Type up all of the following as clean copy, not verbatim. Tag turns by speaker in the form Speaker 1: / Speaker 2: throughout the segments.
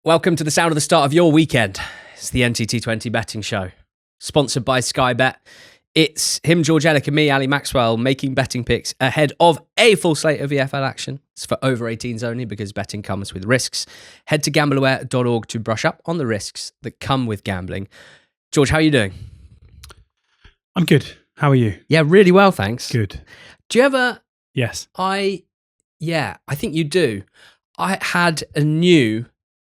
Speaker 1: Welcome to the sound of the start of your weekend. It's the NTT20 betting show, sponsored by Sky Bet. It's him, George Elek, and me, Ali Maxwell, making betting picks ahead of a full slate of EFL action. It's for over 18s only because betting comes with risks. Head to gambleaware.org to brush up on the risks that come with gambling. George, how are you doing?
Speaker 2: I'm good. How are you?
Speaker 1: Yeah, really well, thanks.
Speaker 2: Good.
Speaker 1: Do you ever...
Speaker 2: Yes.
Speaker 1: I think you do. I had a new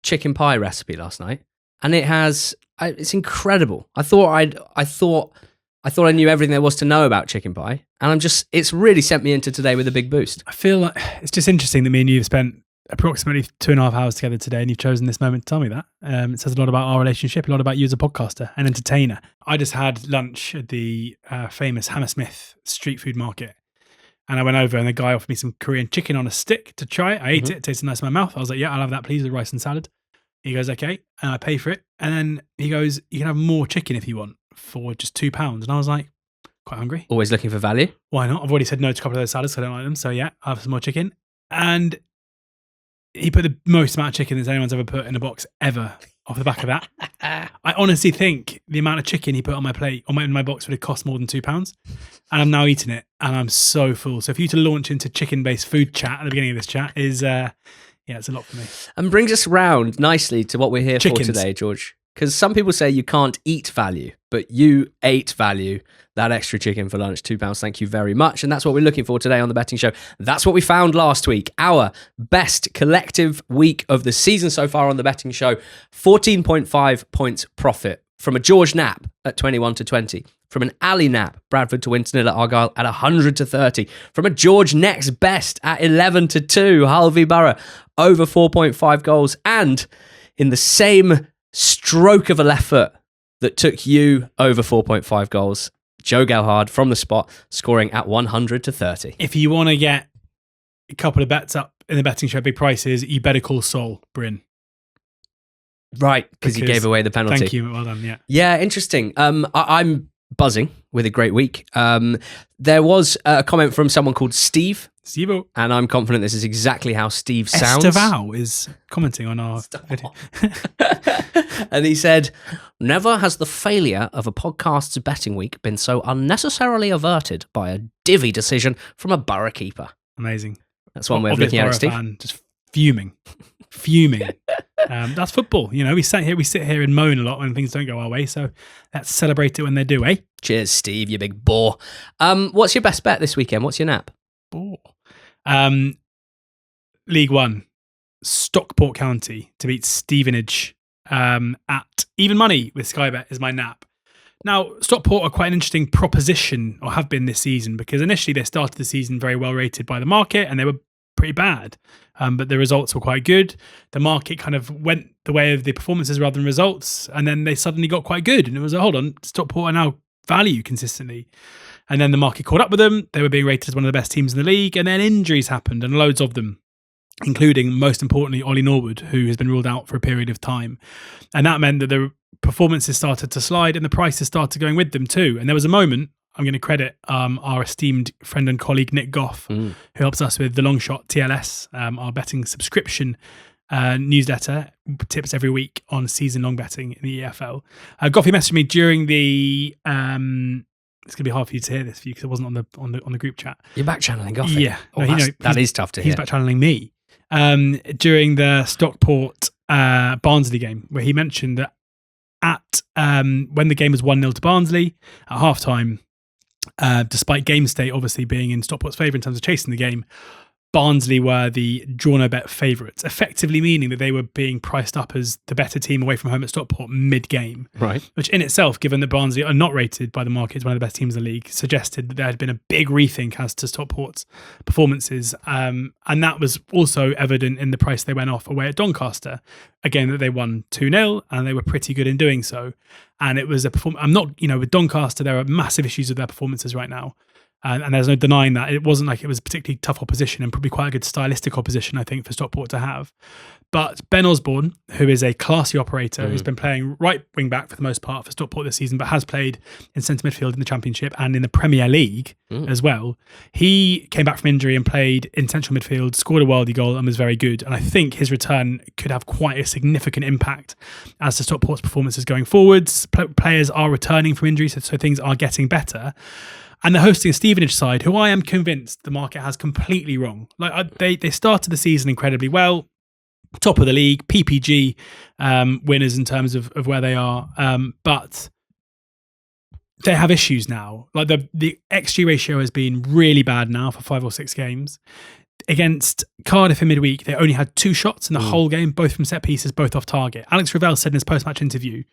Speaker 1: chicken pie recipe last night, and it's incredible. I thought I knew everything there was to know about chicken pie, and it's really sent me into today with a big boost.
Speaker 2: I feel like it's just interesting that me and you have spent approximately 2.5 hours together today, and you've chosen this moment to tell me that. It says a lot about our relationship, a lot about you as a podcaster and entertainer. I just had lunch at the famous Hammersmith street food market, and I went over and the guy offered me some Korean chicken on a stick to try it. I ate it tasted nice in my mouth. I was like, yeah, I'll have that please with rice and salad. He goes, okay, and I pay for it. And then he goes, you can have more chicken if you want for just £2. And I was like, quite hungry.
Speaker 1: Always looking for value.
Speaker 2: Why not? I've already said no to a couple of those salads, so I don't like them. So yeah, I'll have some more chicken. And he put the most amount of chicken that anyone's ever put in a box ever off the back of that. I honestly think the amount of chicken he put on my plate, in my box, would have cost more than £2. And I'm now eating it, and I'm so full. So for you to launch into chicken-based food chat at the beginning of this chat is, it's a lot for me. And
Speaker 1: brings us round nicely to what we're here
Speaker 2: Chickens.
Speaker 1: for today, George. Because some people say you can't eat value, but you ate value. That extra chicken for lunch, £2. Thank you very much. And that's what we're looking for today on the betting show. That's what we found last week. Our best collective week of the season so far on the betting show. 14.5 points profit from a George Knapp at 21-20. From an Ali Knapp, Bradford to win to nil at Argyle at 100-30. From a George Next Best at 11-2. Hull v Borough over 4.5 goals. And in the same stroke of a left foot that took you over 4.5 goals, Joe Gelhard from the spot scoring at 100-30.
Speaker 2: If you want to get a couple of bets up in the betting show, big prices, you better call Sol, Bryn.
Speaker 1: Right, because he gave away the penalty.
Speaker 2: Thank you. Well done, yeah.
Speaker 1: Yeah, interesting. I'm buzzing with a great week. There was a comment from someone called Steve.
Speaker 2: Steve-o.
Speaker 1: And I'm confident this is exactly how Steve sounds.
Speaker 2: Esteval is commenting on our video.
Speaker 1: And he said, never has the failure of a podcast's betting week been so unnecessarily averted by a divvy decision from a Borough keeper.
Speaker 2: Amazing.
Speaker 1: That's one way of looking at it, Steve.
Speaker 2: Fan, just fuming. That's football. You know, we sit here and moan a lot when things don't go our way. So let's celebrate it when they do, eh?
Speaker 1: Cheers, Steve, you big bore. What's your best bet this weekend? What's your nap?
Speaker 2: Bore. League One, Stockport County to beat Stevenage at even money with Sky Bet is my nap. Now, Stockport are quite an interesting proposition, or have been this season, because initially they started the season very well rated by the market and they were pretty bad, but the results were quite good. The market kind of went the way of the performances rather than results, and then they suddenly got quite good, and it was hold on, Stockport are now value consistently. And then the market caught up with them. They were being rated as one of the best teams in the league, and then injuries happened, and loads of them, including, most importantly, Ollie Norwood, who has been ruled out for a period of time. And that meant that the performances started to slide and the prices started going with them too. And there was a moment, I'm going to credit our esteemed friend and colleague Nick Goff, who helps us with the Long Shot TLS, our betting subscription newsletter, tips every week on season-long betting in the EFL. Goffy messaged me during the... it's going to be hard for you to hear this because it wasn't on the group chat.
Speaker 1: You're back channeling Goffy.
Speaker 2: Yeah.
Speaker 1: That is tough to hear.
Speaker 2: He's back channeling me. During the Stockport Barnsley game, where he mentioned that when the game was 1-0 to Barnsley at halftime, despite game state obviously being in Stockport's favour in terms of chasing the game, Barnsley were the draw no bet favourites, effectively meaning that they were being priced up as the better team away from home at Stockport mid-game.
Speaker 1: Right.
Speaker 2: Which in itself, given that Barnsley are not rated by the market as one of the best teams in the league, suggested that there had been a big rethink as to Stockport's performances. And that was also evident in the price they went off away at Doncaster. Again, that they won 2-0 and they were pretty good in doing so. And it was a performance. With Doncaster, there are massive issues with their performances right now. And there's no denying that. It wasn't like it was particularly tough opposition and probably quite a good stylistic opposition, I think, for Stockport to have. But Ben Osborne, who is a classy operator, who's been playing right wing back for the most part for Stockport this season, but has played in centre midfield in the Championship and in the Premier League as well. He came back from injury and played in central midfield, scored a worldie goal and was very good. And I think his return could have quite a significant impact as to Stockport's performances going forwards. Players are returning from injury, so things are getting better. And they're hosting a Stevenage side, who I am convinced the market has completely wrong. Like they started the season incredibly well, top of the league, PPG winners in terms of where they are, but they have issues now. Like the XG ratio has been really bad now for 5 or 6 games. Against Cardiff in midweek, they only had 2 shots in the whole game, both from set pieces, both off target. Alex Ravel said in his post-match interview,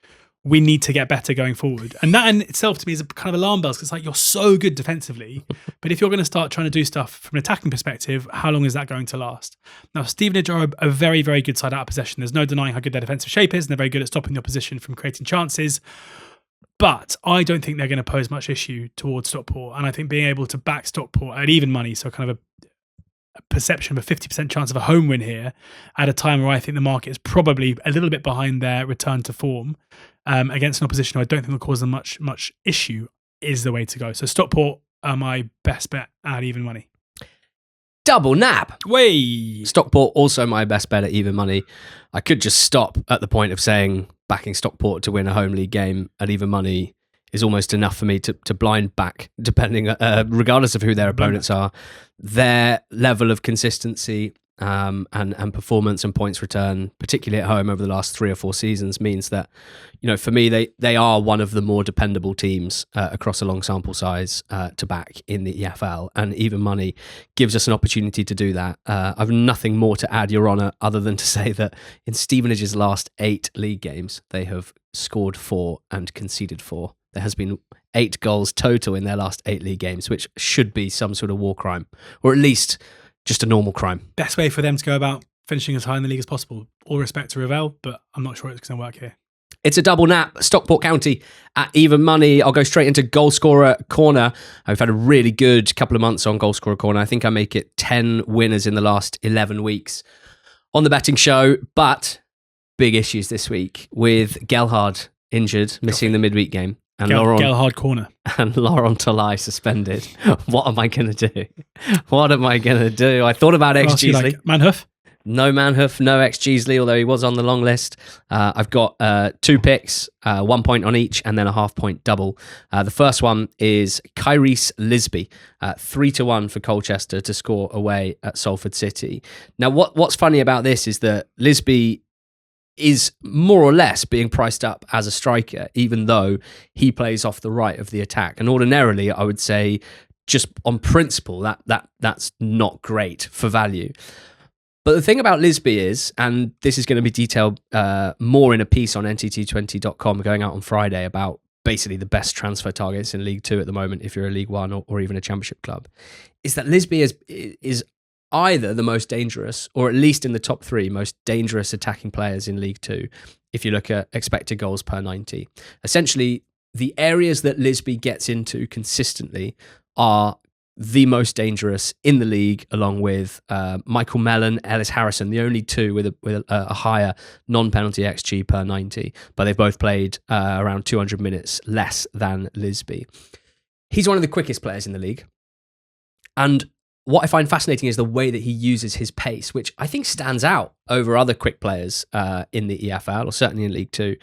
Speaker 2: we need to get better going forward. And that in itself to me is a kind of alarm bells, because it's like, you're so good defensively, but if you're going to start trying to do stuff from an attacking perspective, how long is that going to last? Now, Stevenage are a very, very good side out of possession. There's no denying how good their defensive shape is, and they're very good at stopping the opposition from creating chances. But I don't think they're going to pose much issue towards Stockport. And I think being able to back Stockport at even money, so kind of a perception of a 50% chance of a home win here at a time where I think the market is probably a little bit behind their return to form against an opposition who I don't think will cause them much issue, is the way to go. So Stockport are my best bet at even money.
Speaker 1: Double nap.
Speaker 2: Way.
Speaker 1: Stockport also my best bet at even money. I could just stop at the point of saying backing Stockport to win a home league game at even money is almost enough for me to blind back, depending, regardless of who their opponents are. Their level of consistency and performance and points return, particularly at home over the last 3 or 4 seasons, means that, for me, they are one of the more dependable teams across a long sample size to back in the EFL, and even money gives us an opportunity to do that. I've nothing more to add, Your Honour, other than to say that in Stevenage's last 8 league games, they have scored 4 and conceded 4. There has been 8 goals total in their last 8 league games, which should be some sort of war crime, or at least just a normal crime.
Speaker 2: Best way for them to go about finishing as high in the league as possible. All respect to Ravel, but I'm not sure it's going to work here.
Speaker 1: It's a double nap. Stockport County at even money. I'll go straight into Goalscorer Corner. I've had a really good couple of months on Goalscorer Corner. I think I make it 10 winners in the last 11 weeks on the betting show, but big issues this week with Gelhard injured, missing the midweek game. And
Speaker 2: Gelhard Corner.
Speaker 1: And Laurent Tolai suspended. What am I going to do? What am I going to do? I thought about X Geesley.
Speaker 2: Like Manhoof?
Speaker 1: No Manhoof, no X Geesley, although he was on the long list. I've got 2 picks, 1 point on each, and then a half-point double. The first one is Kyrese Lisby, 3-1 for Colchester to score away at Salford City. Now, what's funny about this is that Lisby is more or less being priced up as a striker, even though he plays off the right of the attack. And ordinarily, I would say, just on principle, that's not great for value. But the thing about Lisby is, and this is going to be detailed more in a piece on ntt20.com going out on Friday about basically the best transfer targets in League 2 at the moment, if you're a League 1 or even a Championship club, is that Lisby is either the most dangerous, or at least in the top 3 most dangerous attacking players in League 2, if you look at expected goals per 90. Essentially, the areas that Lisby gets into consistently are the most dangerous in the league, along with Michael Mellon, Ellis Harrison, the only 2 with a higher non-penalty XG per 90, but they've both played around 200 minutes less than Lisby. He's one of the quickest players in the league, and what I find fascinating is the way that he uses his pace, which I think stands out over other quick players in the EFL, or certainly in League 2,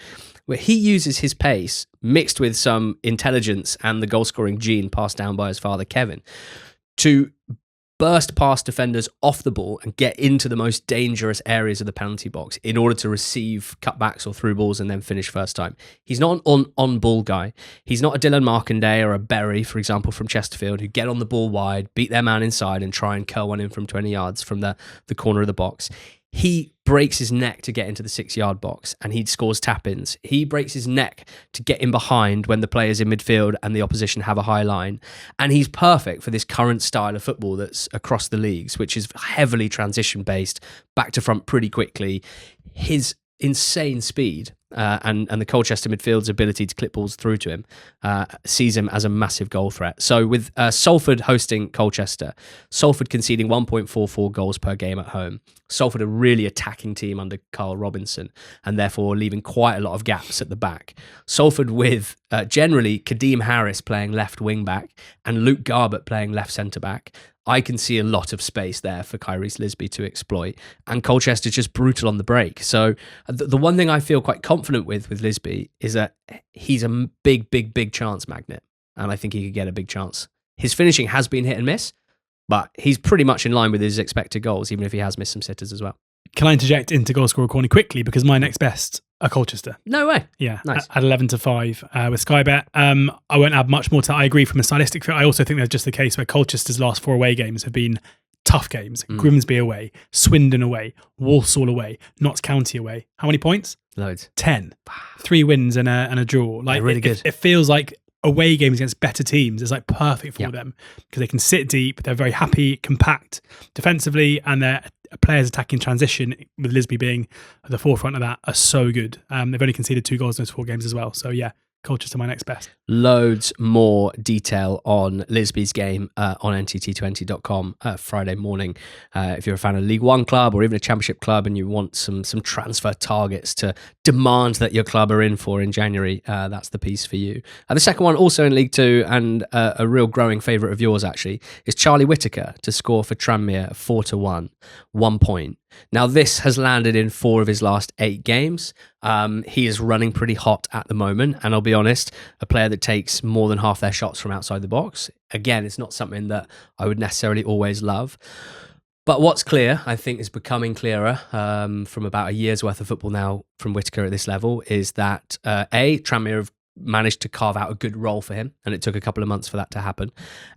Speaker 1: where he uses his pace mixed with some intelligence and the goal-scoring gene passed down by his father, Kevin, to burst past defenders off the ball and get into the most dangerous areas of the penalty box in order to receive cutbacks or through balls and then finish first time. He's not an on-ball guy. He's not a Dylan Markanday or a Berry, for example, from Chesterfield, who get on the ball wide, beat their man inside and try and curl one in from 20 yards from the corner of the box. He breaks his neck to get into the 6-yard box and he scores tap-ins. He breaks his neck to get in behind when the players in midfield and the opposition have a high line. And he's perfect for this current style of football that's across the leagues, which is heavily transition-based, back to front pretty quickly. His insane speed and the Colchester midfield's ability to clip balls through to him sees him as a massive goal threat. So with Salford hosting Colchester, Salford conceding 1.44 goals per game at home. Salford a really attacking team under Carl Robinson, and therefore leaving quite a lot of gaps at the back. Salford with generally Kadeem Harris playing left wing back and Luke Garbett playing left centre back. I can see a lot of space there for Kyrese Lisby to exploit, and Colchester's just brutal on the break. So the one thing I feel quite confident with Lisby is that he's a big chance magnet, and I think he could get a big chance. His finishing has been hit and miss, but he's pretty much in line with his expected goals, even if he has missed some sitters as well.
Speaker 2: Can I interject into Goalscorer Corner quickly, because my next best are Colchester.
Speaker 1: No way.
Speaker 2: Yeah,
Speaker 1: nice.
Speaker 2: At 11-5 with Sky Bet. I won't add much more to that. I agree from a stylistic fit. I also think there's just the case where Colchester's last 4 away games have been tough games. Grimsby away, Swindon away, Walsall away, Notts County away. How many points?
Speaker 1: Loads.
Speaker 2: 10. 3 wins and a draw. Like,
Speaker 1: they're really good.
Speaker 2: It feels like away games against better teams is like perfect for them, because they can sit deep. They're very happy, compact defensively, and their players attacking transition, with Lisby being at the forefront of that, are so good. They've only conceded 2 goals in those 4 games as well. So yeah, Colchester my next best.
Speaker 1: Loads more detail on Lisby's game on ntt20.com Friday morning. If you're a fan of League One club or even a Championship club and you want some transfer targets to demand that your club are in for in January, that's the piece for you. The second one, also in League Two, and a real growing favourite of yours actually, is Charlie Whittaker to score for Tranmere 4-1, 1 point. Now, this has landed in 4 of his last 8 games. He is running pretty hot at the moment, and I'll be honest, a player that takes more than half their shots from outside the box. Again, it's not something that I would necessarily always love. But what's clear, I think is becoming clearer from about a year's worth of football now from Whittaker at this level, is that Tranmere have managed to carve out a good role for him, and it took a couple of months for that to happen.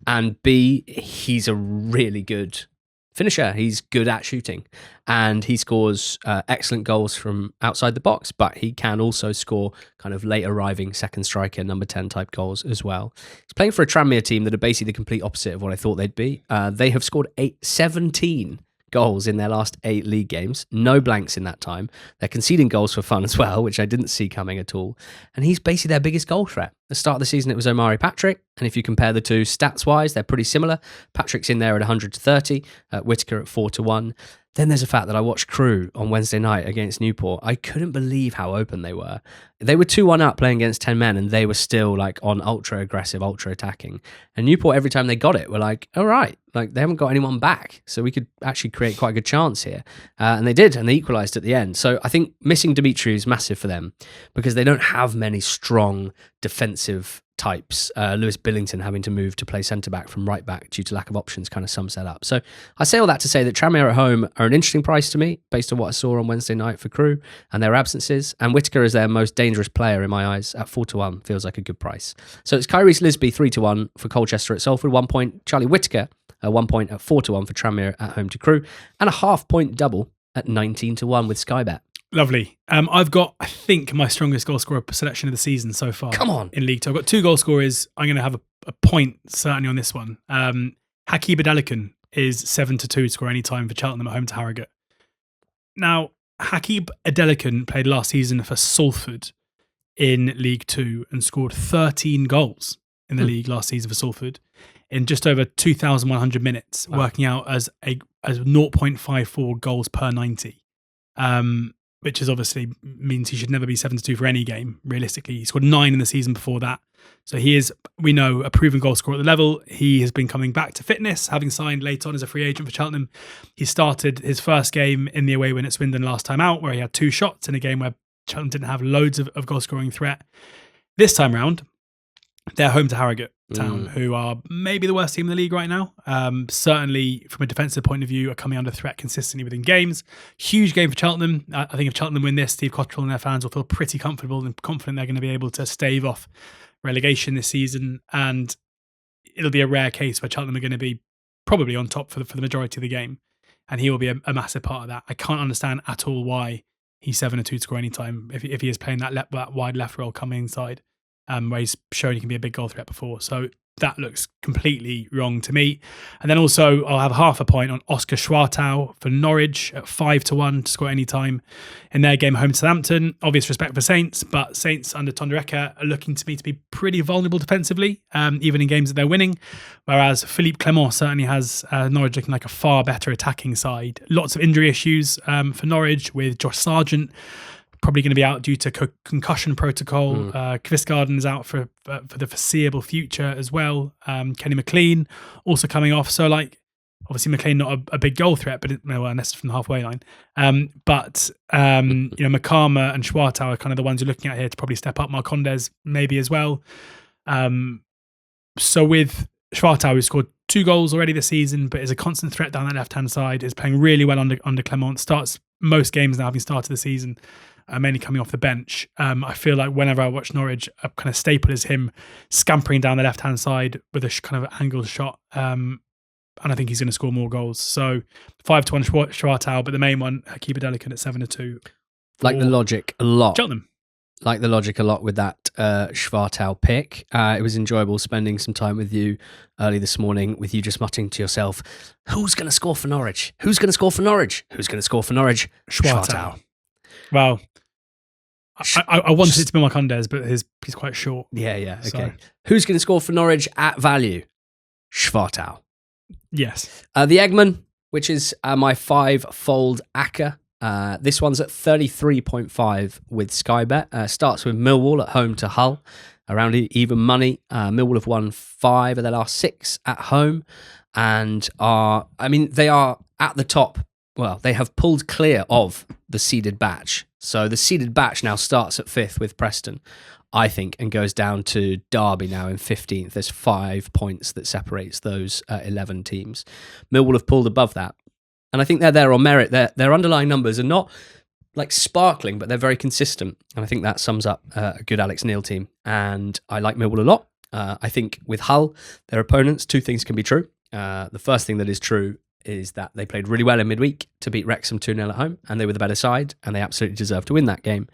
Speaker 1: And B, he's a really good finisher. He's good at shooting, and he scores excellent goals from outside the box, but he can also score kind of late arriving second striker, number 10 type goals as well. He's playing for a Tranmere team that are basically the complete opposite of what I thought they'd be. They have scored 17 goals in their last 8 league games. No blanks in that time. They're conceding goals for fun as well, which I didn't see coming at all. And he's basically their biggest goal threat. At the start of the season, it was Omari Patrick. And if you compare the two stats-wise, they're pretty similar. Patrick's in there at 100-30, Whittaker at 4-1. Then there's the fact that I watched Crewe on Wednesday night against Newport. I couldn't believe how open they were. They were 2-1 up playing against 10 men, and they were still like on ultra aggressive, ultra attacking. And Newport, every time they got it, were like, all right, like they haven't got anyone back, so we could actually create quite a good chance here. And they did, and they equalised at the end. So I think missing Dimitri is massive for them, because they don't have many strong defensive types. Lewis Billington having to move to play centre-back from right-back due to lack of options kind of sums that up. So I say all that to say that Tranmere at home are an interesting price to me, based on what I saw on Wednesday night for Crewe and their absences, and Whittaker is their most dangerous player in my eyes at 4-1, feels like a good price. So it's Kyrese Lisby 3-1 for Colchester at Salford, 1 point. Charlie Whittaker 1 point at 4-1 for Tranmere at home to Crewe, and a half-point double at 19-1 with Sky Bet.
Speaker 2: Lovely. I've got, I think, my strongest goal scorer selection of the season so far.
Speaker 1: Come on.
Speaker 2: In League Two. I've got 2 goal scorers. I'm going to have a point certainly on this one. Hakeeb Adelakun is 7-2 to score any time for Cheltenham at home to Harrogate. Now, Hakeeb Adelakun played last season for Salford in League Two and scored 13 goals in the league last season for Salford in just over 2,100 minutes, working out as 0.54 goals per 90. Which is obviously means he should never be 7-2 for any game, realistically. He scored 9 in the season before that. So he is, we know, a proven goal scorer at the level. He has been coming back to fitness, having signed late on as a free agent for Cheltenham. He started his first game in the away win at Swindon last time out, where he had 2 shots in a game where Cheltenham didn't have loads of goal scoring threat. This time round, they're home to Harrogate Town, who are maybe the worst team in the league right now. Certainly, from a defensive point of view, are coming under threat consistently within games. Huge game for Cheltenham. I think if Cheltenham win this, Steve Cottrell and their fans will feel pretty comfortable and confident they're going to be able to stave off relegation this season. And it'll be a rare case where Cheltenham are going to be probably on top for the majority of the game. And he will be a massive part of that. I can't understand at all why he's 7-2 to score any time if he is playing that wide left role coming inside. Where he's shown he can be a big goal threat before. So that looks completely wrong to me. And then also I'll have half a point on Oscar Schwartau for Norwich at 5-1 to score any time in their game home to Southampton. Obvious respect for Saints, but Saints under Tonderecker are looking to me to be pretty vulnerable defensively, even in games that they're winning. Whereas Philippe Clement certainly has Norwich looking like a far better attacking side. Lots of injury issues for Norwich, with Josh Sargent probably going to be out due to concussion protocol. Kvistgaarden is out for the foreseeable future as well. Kenny McLean also coming off. So, like, obviously McLean not a big goal threat, but unless it's from the halfway line. But Makama and Schwartau are kind of the ones you're looking at here to probably step up. Marcondes maybe as well. So with Schwartau, who scored 2 goals already this season, but is a constant threat down that left-hand side, is playing really well under Clement, starts most games now, having started the season, mainly coming off the bench. I feel like whenever I watch Norwich, a kind of staple is him scampering down the left-hand side with a kind of angled shot. And I think he's going to score more goals. So 5-1 Schwartau, but the main one, keep it delicate at 7-2.
Speaker 1: Like the logic a lot.
Speaker 2: Cheltenham.
Speaker 1: Like the logic a lot with that Schwartau pick. It was enjoyable spending some time with you early this morning, with you just muttering to yourself, who's going to score for Norwich? Who's going to score for Norwich? Who's going to score for Norwich?
Speaker 2: Schwartau. Well, I wanted it to be Marcondes, but he's quite short.
Speaker 1: Yeah, okay.
Speaker 2: So.
Speaker 1: Who's going to score for Norwich at value? Schwartau.
Speaker 2: Yes.
Speaker 1: The Eggman, which is my 5-fold Acca. This one's at 33.5 with Sky Bet. Starts with Millwall at home to Hull, around even money. Millwall have won 5 of their last 6 at home, and they are at the top. Well, they have pulled clear of the seeded batch. So the seeded batch now starts at 5th with Preston, I think, and goes down to Derby now in 15th. There's 5 points that separates those 11 teams. Millwall have pulled above that. And I think they're there on merit. Their underlying numbers are not like sparkling, but they're very consistent. And I think that sums up a good Alex Neil team. And I like Millwall a lot. I think with Hull, their opponents, 2 things can be true. The first thing that is true is that they played really well in midweek to beat Wrexham 2-0 at home, and they were the better side, and they absolutely deserved to win that game.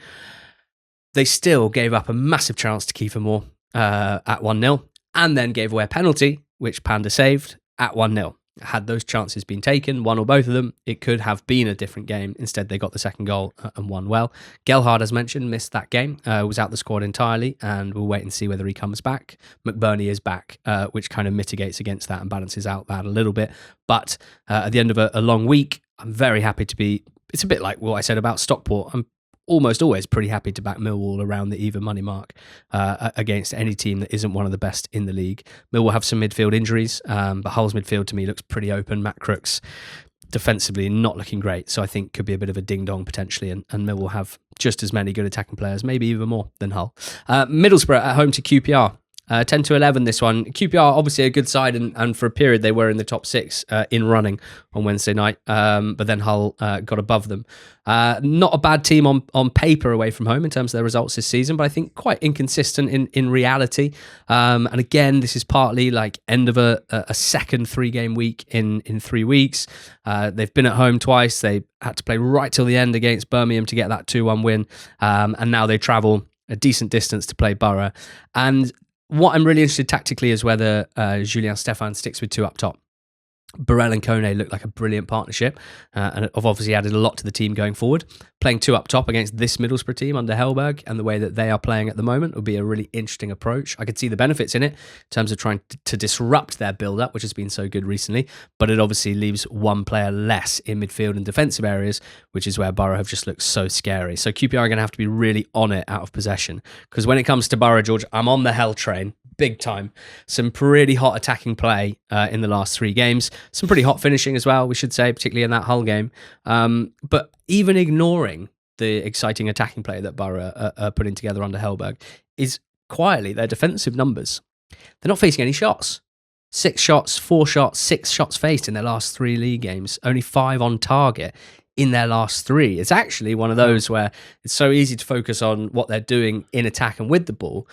Speaker 1: They still gave up a massive chance to Kiefer Moore at 1-0, and then gave away a penalty, which Panda saved, at 1-0. Had those chances been taken, one or both of them, it could have been a different game. Instead, they got the second goal and won well. Gelhardt, as mentioned, missed that game, was out the squad entirely, and we'll wait and see whether he comes back. McBurney is back, which kind of mitigates against that and balances out that a little bit. But at the end of a long week, I'm very happy to be... It's a bit like what I said about Stockport. I'm almost always pretty happy to back Millwall around the even money mark against any team that isn't one of the best in the league. Millwall have some midfield injuries, but Hull's midfield to me looks pretty open. Matt Crooks defensively not looking great, so I think could be a bit of a ding-dong potentially, and Millwall have just as many good attacking players, maybe even more than Hull. Middlesbrough at home to QPR. 10-11 this one. QPR obviously a good side, and for a period they were in the top 6 in running on Wednesday night, but then Hull got above them. Not a bad team on paper away from home in terms of their results this season, but I think quite inconsistent in reality. And again, this is partly like end of a second 3-game week in 3 weeks. They've been at home twice. They had to play right till the end against Birmingham to get that 2-1 win, and now they travel a decent distance to play Borough. And what I'm really interested tactically is whether Julien Stéphan sticks with 2 up top. Burrell and Kone look like a brilliant partnership, and have obviously added a lot to the team going forward. Playing 2 up top against this Middlesbrough team under Hellberg and the way that they are playing at the moment would be a really interesting approach. I could see the benefits in it in terms of trying to disrupt their build-up, which has been so good recently, but it obviously leaves one player less in midfield and defensive areas, which is where Borough have just looked so scary. So QPR are going to have to be really on it out of possession, because when it comes to Borough, George, I'm on the hell train. Big time. Some pretty hot attacking play in the last 3 games. Some pretty hot finishing as well, we should say, particularly in that Hull game. But even ignoring the exciting attacking play that Borough are putting together under Hellberg, is quietly their defensive numbers. They're not facing any shots. 6 shots, 4 shots, 6 shots faced in their last 3 league games. Only 5 on target in their last 3. It's actually one of those where it's so easy to focus on what they're doing in attack and with the ball.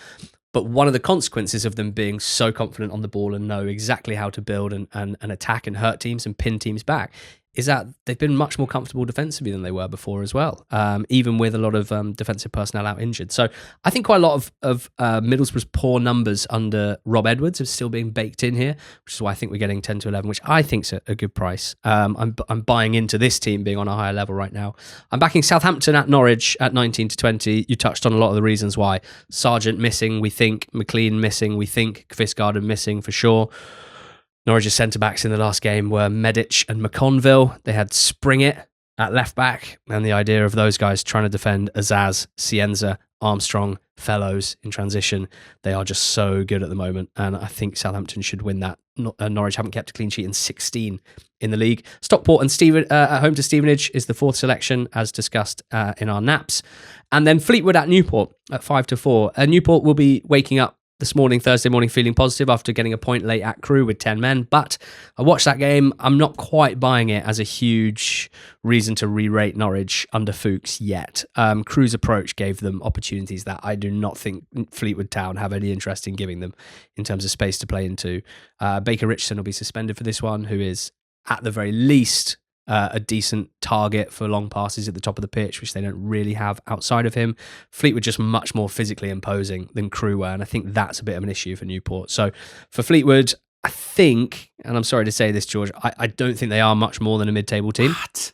Speaker 1: But one of the consequences of them being so confident on the ball and know exactly how to build and attack and hurt teams and pin teams back is that they've been much more comfortable defensively than they were before as well, even with a lot of defensive personnel out injured. So I think quite a lot of Middlesbrough's poor numbers under Rob Edwards are still being baked in here, which is why I think we're getting 10 to 11, which I think is a good price. I'm buying into this team being on a higher level right now. I'm backing Southampton at Norwich at 19 to 20. You touched on a lot of the reasons why. Sargent missing, we think. McLean missing, we think. Kvistgaard missing for sure. Norwich's centre-backs in the last game were Medic and McConville. They had Springett at left-back, and the idea of those guys trying to defend Azaz, Cienza, Armstrong, Fellows in transition, they are just so good at the moment, and I think Southampton should win that. Norwich haven't kept a clean sheet in 16 in the league. Stockport and at home to Stevenage is the fourth selection, as discussed in our naps. And then Fleetwood at Newport at 5 to 4. Newport will be waking up this morning, Thursday morning, feeling positive after getting a point late at Crewe with 10 men. But I watched that game. I'm not quite buying it as a huge reason to re-rate Norwich under Fuchs yet. Crewe's approach gave them opportunities that I do not think Fleetwood Town have any interest in giving them in terms of space to play into. Baker Richardson will be suspended for this one, who is at the very least a decent target for long passes at the top of the pitch, which they don't really have outside of him. Fleetwood just much more physically imposing than Crewe were, and I think that's a bit of an issue for Newport. So for Fleetwood, I think, and I'm sorry to say this, George, I don't think they are much more than a mid-table team.
Speaker 2: What?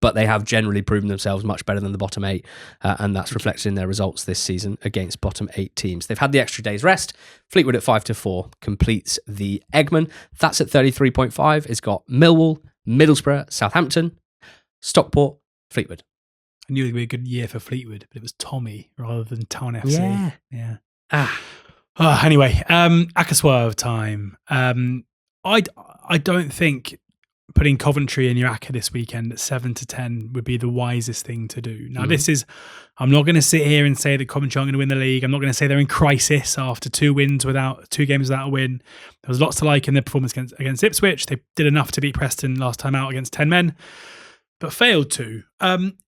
Speaker 1: But they have generally proven themselves much better than the bottom 8, and that's reflected in their results this season against bottom 8 teams. They've had the extra day's rest. Fleetwood at 5 to 4 completes the Eggman. That's at 33.5. It's got Millwall, Middlesbrough, Southampton, Stockport, Fleetwood.
Speaker 2: I knew it would be a good year for Fleetwood, but it was Tommy rather than Town FC. Yeah. Anyway, Acca Swerve time. I don't think putting Coventry in your Acca this weekend at 7 to 10 would be the wisest thing to do. Now, I'm not going to sit here and say that Coventry aren't going to win the league. I'm not going to say they're in crisis after 2 games without a win. There was lots to like in their performance against Ipswich. They did enough to beat Preston last time out against 10 men, but failed to.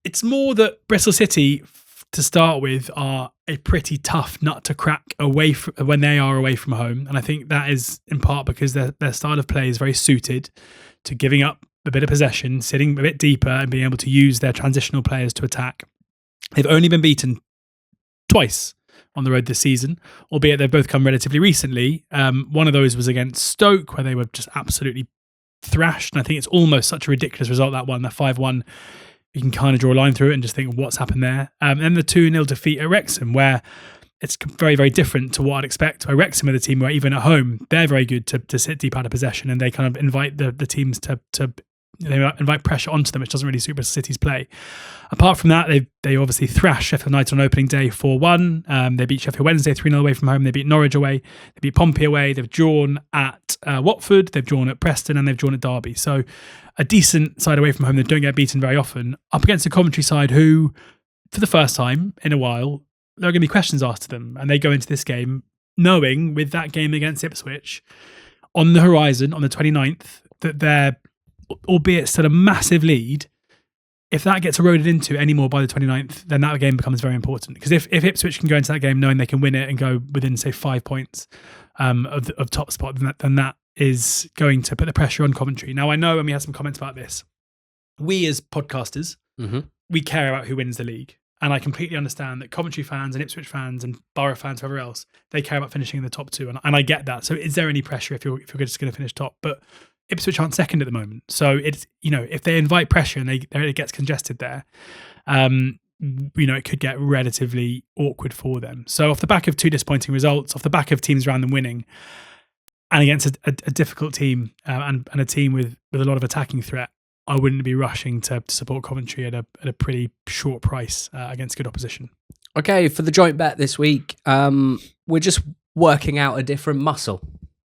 Speaker 2: It's more that Bristol City, to start with, are a pretty tough nut to crack when they are away from home. And I think that is in part because their style of play is very suited to giving up a bit of possession, sitting a bit deeper and being able to use their transitional players to attack. They've only been beaten twice on the road this season, albeit they've both come relatively recently. One of those was against Stoke, where they were just absolutely thrashed. And I think it's almost such a ridiculous result, that one, the 5-1. You can kind of draw a line through it and just think, what's happened there? And the 2-0 defeat at Wrexham, where it's very, very different to what I'd expect. Where Wrexham are the team where even at home, they're very good to sit deep out of possession, and they kind of invite the teams to they invite pressure onto them, which doesn't really suit Bristol City's play. Apart from that, they obviously thrashed Sheffield United on opening day 4-1. They beat Sheffield Wednesday 3-0 away from home. They beat Norwich away. They beat Pompey away. They've drawn at Watford. They've drawn at Preston, and they've drawn at Derby. So a decent side away from home that don't get beaten very often, up against a Coventry side who, for the first time in a while, there are going to be questions asked to them, and they go into this game knowing, with that game against Ipswich on the horizon on the 29th, that they're, albeit still a massive lead, if that gets eroded into any more by the 29th, then that game becomes very important. Because if Ipswich can go into that game knowing they can win it and go within, say, 5 points of top spot, then that is going to put the pressure on Coventry. Now, I know, and we had some comments about this, we as podcasters, we care about who wins the league. And I completely understand that Coventry fans and Ipswich fans and Borough fans, whoever else, they care about finishing in the top 2. And I get that. So is there any pressure if you're just going to finish top? But Ipswich aren't second at the moment. So it's, if they invite pressure and it gets congested there, it could get relatively awkward for them. So off the back of 2 disappointing results, off the back of teams around them winning, and against a difficult team and a team with a lot of attacking threat, I wouldn't be rushing to support Coventry at a pretty short price against good opposition.
Speaker 1: Okay, for the joint bet this week, we're just working out a different muscle,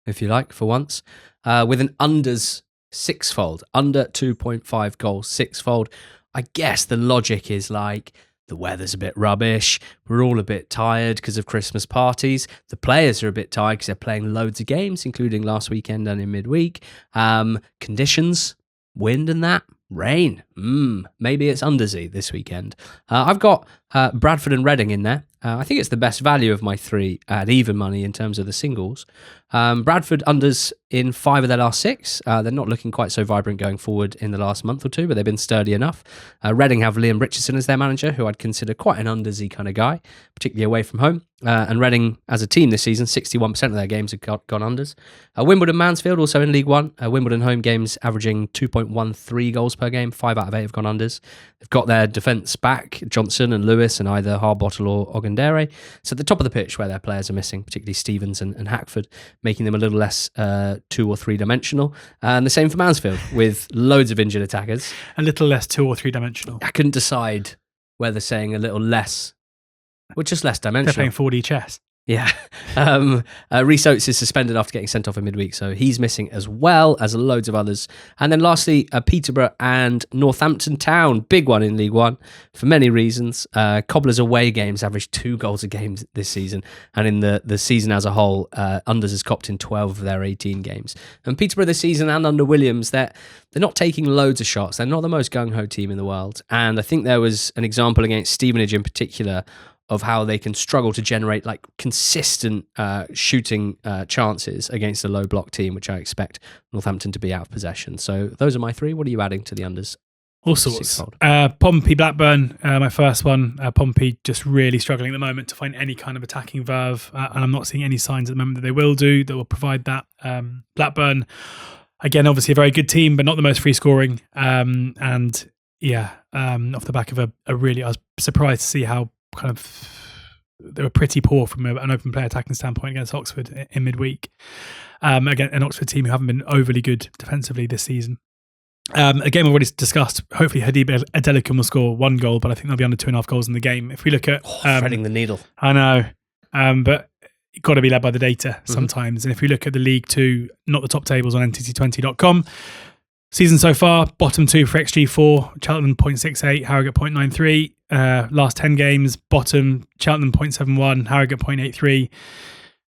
Speaker 1: if you like, for once, with an unders sixfold, under 2.5 goals sixfold. I guess the logic is like, the weather's a bit rubbish, we're all a bit tired because of Christmas parties, the players are a bit tired because they're playing loads of games, including last weekend and in midweek, conditions, wind and that, rain, maybe it's undersy this weekend. I've got Bradford and Reading in there. I think it's the best value of my three at even money in terms of the singles. Bradford unders in 5 of their last 6. They're not looking quite so vibrant going forward in the last month or two, but they've been sturdy enough. Reading have Liam Richardson as their manager, who I'd consider quite an undersy kind of guy, particularly away from home. And Reading, as a team this season, 61% of their games have gone unders. Wimbledon Mansfield, also in League One. Wimbledon home games averaging 2.13 goals per game. 5 out of 8 have gone unders. They've got their defence back, Johnson and Lewis, and either Harbottle or Ogundere. So at the top of the pitch where their players are missing, particularly Stevens and Hackford, making them a little less 2 or 3 dimensional. And the same for Mansfield, with loads of injured attackers.
Speaker 2: A little less 2 or 3 dimensional.
Speaker 1: I couldn't decide whether saying a little less, or just less dimensional.
Speaker 2: They're playing 4D chess.
Speaker 1: Yeah. Rhys Oates is suspended after getting sent off in midweek, so he's missing as well as loads of others. And then lastly, Peterborough and Northampton Town. Big one in League One for many reasons. Cobblers away games average 2 goals a game this season. And in the season as a whole, unders has copped in 12 of their 18 games. And Peterborough this season and under Williams, they're not taking loads of shots. They're not the most gung-ho team in the world. And I think there was an example against Stevenage in particular of how they can struggle to generate like consistent shooting chances against a low block team, which I expect Northampton to be out of possession. So those are my 3. What are you adding to the unders?
Speaker 2: All sorts. Pompey Blackburn, my first one. Pompey just really struggling at the moment to find any kind of attacking verve, and I'm not seeing any signs at the moment that they will provide that. Blackburn, again, obviously a very good team, but not the most free scoring. And yeah, off the back of I was surprised to see how kind of they were pretty poor from an open play attacking standpoint against Oxford in midweek. Again, an Oxford team who haven't been overly good defensively this season. A game I've already discussed. Hopefully Hadib Adelakun will score 1 goal, but I think they'll be under 2.5 goals in the game. If we look at
Speaker 1: threading the needle,
Speaker 2: I know, but you've got to be led by the data sometimes. And if we look at the League 2, not the top tables on ntc20.com, season so far, bottom 2 for XG4, Cheltenham 0.68, Harrogate 0.93. Last 10 games, bottom, Cheltenham 0.71, Harrogate 0.83.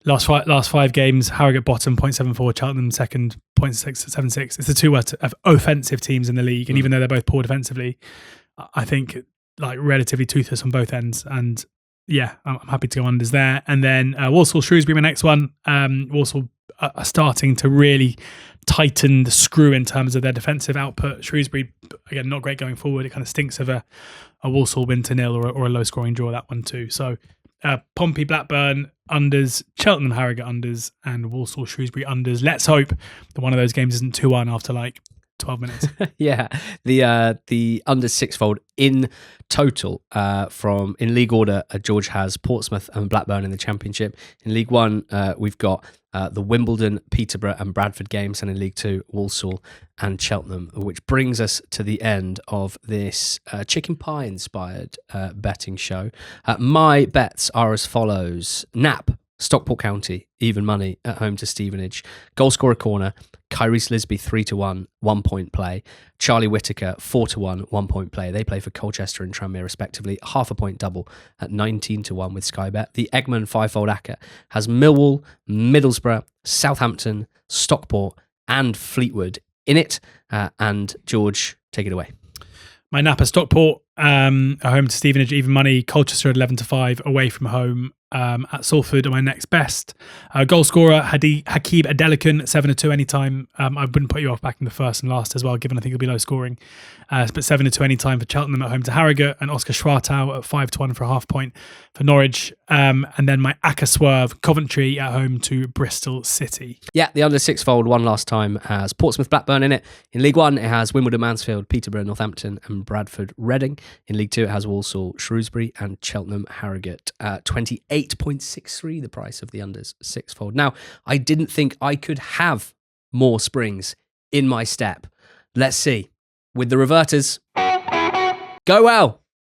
Speaker 2: Last 5 games, Harrogate bottom 0.74, Cheltenham second 0.76. It's the 2 offensive teams in the league, and even though they're both poor defensively, I think like relatively toothless on both ends. And yeah, I'm happy to go unders there. And then Walsall Shrewsbury, my next one. Walsall are starting to really tighten the screw in terms of their defensive output. Shrewsbury, again, not great going forward. It kind of stinks of a Walsall win to 0 or a low scoring draw, that one too. So Pompey Blackburn unders, Cheltenham Harrogate unders, and Walsall Shrewsbury unders. Let's hope that one of those games isn't 2-1 after like 12 minutes.
Speaker 1: Yeah, the under sixfold in total in league order. George has Portsmouth and Blackburn in the Championship. In League One, we've got the Wimbledon, Peterborough and Bradford games, and in League Two, Walsall and Cheltenham, which brings us to the end of this chicken pie inspired betting show. My bets are as follows: Nap, Stockport County, even money at home to Stevenage. Goalscorer Corner, Kyrese Lisby 3-1, 1 point play. Charlie Whittaker 4-1, 1 point play. They play for Colchester and Tranmere respectively. Half a point double at 19-1 with Sky Bet. The Eggman 5-fold Acca has Millwall, Middlesbrough, Southampton, Stockport and Fleetwood in it. And George, take it away.
Speaker 2: My Napa Stockport at home to Stevenage, even money. Colchester at 11-5 away from home. At Salford are my next best. Goal scorer Hakeem Adelakun 7-2 anytime. I wouldn't put you off back in the first and last as well, given I think it'll be low scoring. But 7-2 anytime for Cheltenham at home to Harrogate, and Oscar Schwartau at 5-1 for a half point for Norwich. And then my Acca Swerve Coventry at home to Bristol City. Yeah,
Speaker 1: the under sixfold one last time has Portsmouth Blackburn in it. In League One, it has Wimbledon Mansfield, Peterborough Northampton and Bradford Reading. In League Two, it has Walsall Shrewsbury and Cheltenham Harrogate. 28.63 the price of the unders sixfold. Now, I didn't think I could have more springs in my step. Let's see. With the reverters, go well.